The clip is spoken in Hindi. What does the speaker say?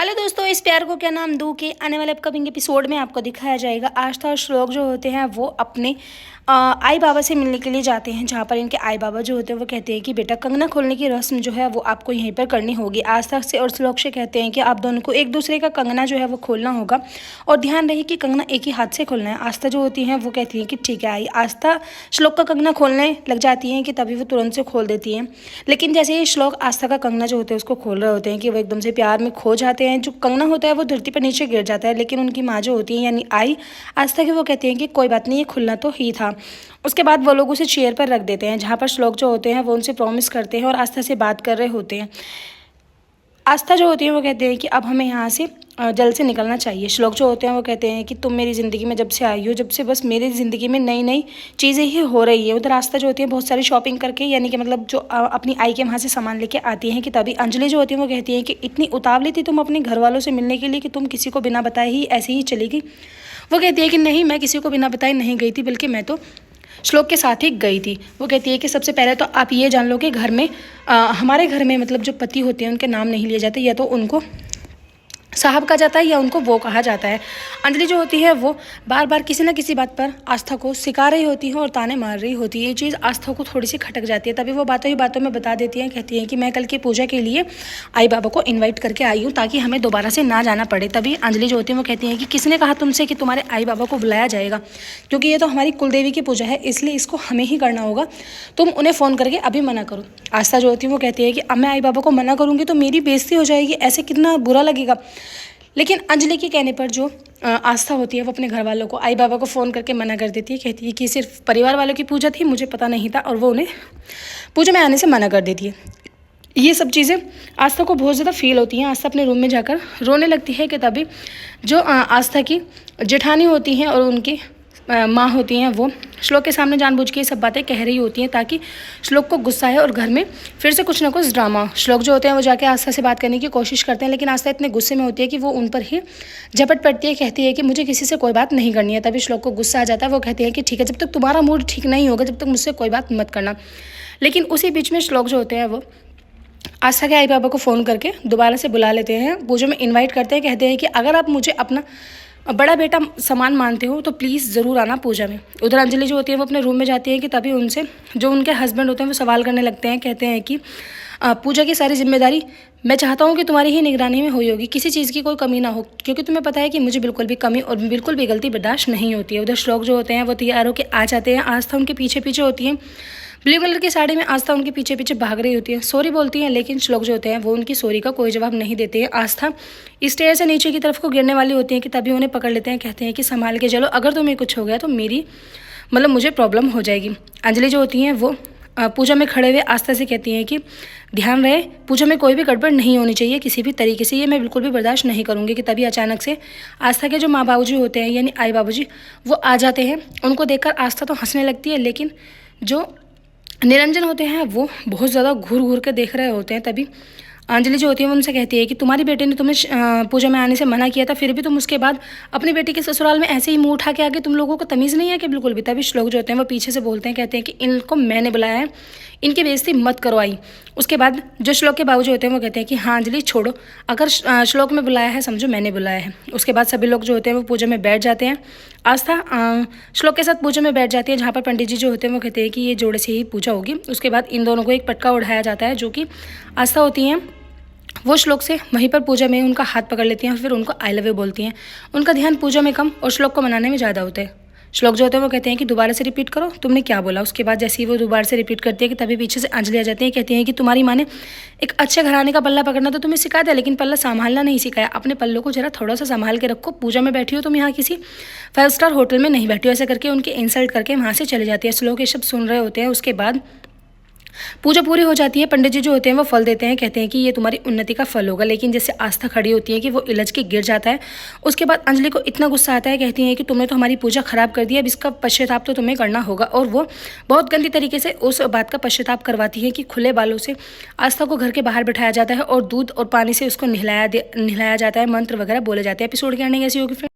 हेलो दोस्तों, इस प्यार को क्या नाम दूँ कि आने वाले अपकमिंग एपिसोड में आपको दिखाया जाएगा। आस्था और श्लोक जो होते हैं वो अपने आई बाबा से मिलने के लिए जाते हैं, जहाँ पर इनके आई बाबा जो होते हैं वो कहते हैं कि बेटा कंगना खोलने की रस्म जो है वो आपको यहीं पर करनी होगी। आस्था से और श्लोक से कहते हैं कि आप दोनों को एक दूसरे का कंगना जो है वो खोलना होगा और ध्यान रहे कि कंगना एक ही हाथ से खोलना है। आस्था जो होती है वो कहती है कि ठीक है आई। आस्था श्लोक का कंगना खोलने लग जाती है कि तभी वो तुरंत से खोल देती है। लेकिन जैसे ही श्लोक आस्था का कंगना जो होता है उसको खोल रहे होते हैं कि वो एकदम से प्यार में खो जाते हैं। जो कंगना होता है वो धरती पर नीचे गिर जाता है, लेकिन उनकी माँ जो होती है यानी आई आस्था की वो कहती हैं कि कोई बात नहीं, ये खुलना तो ही था। उसके बाद वो लोग उसे चेयर पर रख देते हैं, जहाँ पर श्लोक जो होते हैं वो उनसे प्रॉमिस करते हैं और आस्था से बात कर रहे होते हैं। आस्था जो होती है वो कहते हैं कि अब हमें यहाँ से जल्द से निकलना चाहिए। श्लोक जो होते हैं वो कहते हैं कि तुम मेरी ज़िंदगी में जब से आई हो, जब से बस मेरी ज़िंदगी में नई नई चीज़ें ही हो रही है। उधर आस्था जो होती है बहुत सारी शॉपिंग करके यानी कि मतलब जो अपनी आई के वहाँ से सामान लेके आती हैं कि तभी अंजलि जो होती है वो कहती है कि इतनी उतावली थी तुम अपने घर वालों से मिलने के लिए कि तुम किसी को बिना बताए ही ऐसे ही चली गई। वो कहती है कि नहीं, मैं किसी को बिना बताए नहीं गई थी, बल्कि मैं तो श्लोक के साथ ही गई थी। वो कहती है कि सबसे पहले तो आप ये जान लो कि घर में हमारे घर में मतलब जो पति होते हैं उनके नाम नहीं लिए जाते, या तो उनको साहब कहा जाता है या उनको वो कहा जाता है। अंजलि जो होती है वो बार बार किसी न किसी बात पर आस्था को सिखा रही होती है और ताने मार रही होती है। ये चीज़ आस्था को थोड़ी सी खटक जाती है, तभी वो बातों ही बातों में बता देती है। कहती है कि मैं कल की पूजा के लिए आई बाबा को इन्वाइट करके आई हूँ ताकि हमें दोबारा से ना जाना पड़े। तभी अंजलि जो होती है वो कहती है कि किसने कहा तुमसे कि तुम्हारे आई बाबा को बुलाया जाएगा, क्योंकि ये तो हमारी कुलदेवी की पूजा है, इसलिए इसको हमें ही करना होगा। तुम उन्हें फ़ोन करके अभी मना करो। आस्था जो होती है वो कहती है कि अब मैं आई बाबा को मना करूँगी तो मेरी बेइज्जती हो जाएगी, ऐसे कितना बुरा लगेगा। लेकिन अंजलि के कहने पर जो आस्था होती है वो अपने घर वालों को आई बाबा को फ़ोन करके मना कर देती है। कहती है कि सिर्फ परिवार वालों की पूजा थी, मुझे पता नहीं था, और वो उन्हें पूजा में आने से मना कर देती है। ये सब चीज़ें आस्था को बहुत ज़्यादा फील होती हैं। आस्था अपने रूम में जाकर रोने लगती है कि तभी जो आस्था की जेठानी होती हैं और उनकी माँ होती हैं वो श्लोक के सामने जानबूझ के ये सब बातें कह रही होती हैं ताकि श्लोक को गुस्सा आए और घर में फिर से कुछ ना कुछ ड्रामा। श्लोक जो होते हैं वो जाके आस्था से बात करने की कोशिश करते हैं, लेकिन आस्था इतने गुस्से में होती है कि वो उन पर ही झपट पड़ती है। कहती है कि मुझे किसी से कोई बात नहीं करनी है। तभी श्लोक को गुस्सा आ जाता है। वो कहती है कि ठीक है, जब तक तुम्हारा मूड ठीक नहीं होगा जब तक मुझसे कोई बात मत करना। लेकिन उसी बीच में श्लोक जो होते हैं वो आस्था के आई बाबा को फ़ोन करके दोबारा से बुला लेते हैं, पूजा में इनवाइट करते हैं। कहते हैं कि अगर आप मुझे अपना बड़ा बेटा समान मानते हो तो प्लीज़ ज़रूर आना पूजा में। उधर अंजलि जो होती है वो अपने रूम में जाती है कि तभी उनसे जो उनके हस्बैंड होते हैं वो सवाल करने लगते हैं। कहते हैं कि पूजा की सारी जिम्मेदारी मैं चाहता हूँ कि तुम्हारी ही निगरानी में हुई होगी, किसी चीज़ की कोई कमी ना हो, क्योंकि तुम्हें पता है कि मुझे बिल्कुल भी कमी और बिल्कुल भी गलती बर्दाश्त नहीं होती है। उधर श्लोक जो होते हैं वो तैयार होकर आ जाते हैं। आस्था उनके पीछे पीछे होती है, ब्लू कलर की साड़ी में आस्था उनके पीछे पीछे भाग रही होती है, सॉरी बोलती हैं, लेकिन श्लोक जो होते हैं वो उनकी सॉरी का कोई जवाब नहीं देते हैं। आस्था स्टेयर से नीचे की तरफ को गिरने वाली होती है कि तभी उन्हें पकड़ लेते हैं। कहते हैं कि संभाल के चलो, अगर तुम्हें कुछ हो गया तो मेरी मतलब मुझे प्रॉब्लम हो जाएगी। अंजलि जो होती हैं वो पूजा में खड़े हुए आस्था से कहती हैं कि ध्यान रहे, पूजा में कोई भी गड़बड़ नहीं होनी चाहिए किसी भी तरीके से, ये मैं बिल्कुल भी बर्दाश्त नहीं करूँगी। कि तभी अचानक से आस्था के जो माँ बाबूजी होते हैं यानी आई बाबूजी वो आ जाते हैं। उनको देखकर आस्था तो हंसने लगती है, लेकिन जो निरंजन होते हैं वो बहुत ज़्यादा घूर घूर के देख रहे होते हैं। तभी अंजलि जो होती है वो उनसे कहती है कि तुम्हारी बेटी ने तुम्हें पूजा में आने से मना किया था, फिर भी तुम उसके बाद अपनी बेटी के ससुराल में ऐसे ही मुंह उठा के आगे, तुम लोगों को तमीज़ नहीं है कि बिल्कुल भी। तभी श्लोक जो होते हैं वो पीछे से बोलते हैं, कहते हैं कि इनको मैंने बुलाया है, इनकी बेइज्जती मत करो आई। उसके बाद जो श्लोक के बाबू जो होते हैं वो कहते हैं कि हाँ अंजलि छोड़ो, अगर श्लोक में बुलाया है समझो मैंने बुलाया है। उसके बाद सभी लोग जो होते हैं वो पूजा में बैठ जाते हैं। आस्था श्लोक के साथ पूजा में बैठ जाती है, जहाँ पर पंडित जी जो होते हैं वो कहते हैं कि ये जोड़े से ही पूजा होगी। उसके बाद इन दोनों को एक पटका उठाया जाता है, जो कि आस्था होती हैं वो श्लोक से वहीं पर पूजा में उनका हाथ पकड़ लेती हैं और फिर उनको आई लव यू बोलती हैं। उनका ध्यान पूजा में कम और श्लोक को मनाने में ज़्यादा होता है। श्लोक जो होते हैं वो कहते हैं कि दोबारा से रिपीट करो, तुमने क्या बोला। उसके बाद जैसे ही वो दोबारा से रिपीट करती है कि तभी पीछे से अंजलि आ जाती है। कहती हैं कि तुम्हारी माँ ने एक अच्छे घराने का पल्ला पकड़ना तो तुम्हें सिखाया था, लेकिन पल्ला संभालना नहीं सिखाया। अपने पल्लों को जरा थोड़ा सा संभाल के रखो, पूजा में बैठी हो तुम, यहाँ किसी 5 स्टार होटल में नहीं बैठी हो। ऐसा करके उनके इंसल्ट करके वहाँ से चले जाती है। श्लोक ये शब्द सुन रहे होते हैं। उसके बाद पूजा पूरी हो जाती है। पंडित जी जो होते हैं वो फल देते हैं, कहते हैं कि ये तुम्हारी उन्नति का फल होगा। लेकिन जैसे आस्था खड़ी होती है कि वो इलझ के गिर जाता है। उसके बाद अंजलि को इतना गुस्सा आता है, कहती है कि तुमने तो हमारी पूजा खराब कर दी, अब इसका पश्चाताप तो तुम्हें करना होगा। और वो बहुत गंदी तरीके से उस बात का पश्चाताप करवाती है कि खुले बालों से आस्था को घर के बाहर बिठाया जाता है और दूध और पानी से उसको नहलाया जाता है, मंत्र वगैरह बोले जाते हैं। एपिसोड की एंडिंग ऐसी होगी।